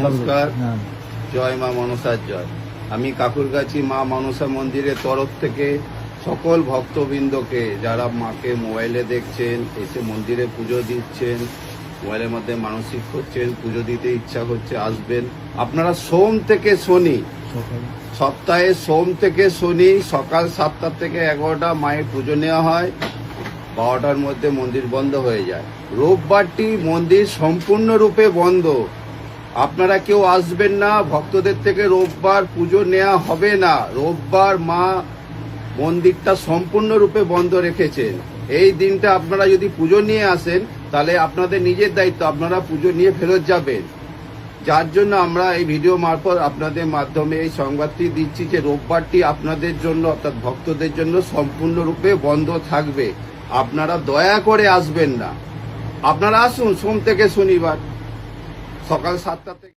নমস্কার। জয় মা মনসার জয়। আমি কাকুরগাছি মা মনসা মন্দিরের তরফ থেকে সকল ভক্তবৃন্দকে, যারা মাকে মোবাইলে দেখছেন, এসে মন্দিরে পুজো দিচ্ছেন, মোবাইলের মধ্যে মানসিক করছেন, পুজো দিতে ইচ্ছা হচ্ছে, আসবেন। আপনারা সোম থেকে শনি, সপ্তাহে সোম থেকে শনি সকাল 7টা থেকে 11টা মায়ের পুজো নেওয়া হয়। 12টার মধ্যে মন্দির বন্ধ হয়ে যায়। রোববারটি মন্দির সম্পূর্ণরূপে বন্ধ। আপনারা কেউ আসবেন না, ভক্তদের থেকে রোববার পুজো নেওয়া হবে না। রোববার মা মন্দিরটা সম্পূর্ণরূপে বন্ধ রেখেছেন। এই দিনটা আপনারা যদি পুজো নিয়ে আসেন, তাহলে আপনাদের নিজের দায়িত্ব, আপনারা পুজো নিয়ে ফেরত যাবেন। যার জন্য আমরা এই ভিডিও মারফত আপনাদের মাধ্যমে এই সংবাদটি দিচ্ছি যে রোববারটি আপনাদের জন্য, অর্থাৎ ভক্তদের জন্য সম্পূর্ণরূপে বন্ধ থাকবে। আপনারা দয়া করে আসবেন না। আপনারা আসুন সোম থেকে শনিবার সকাল 7টা থেকে।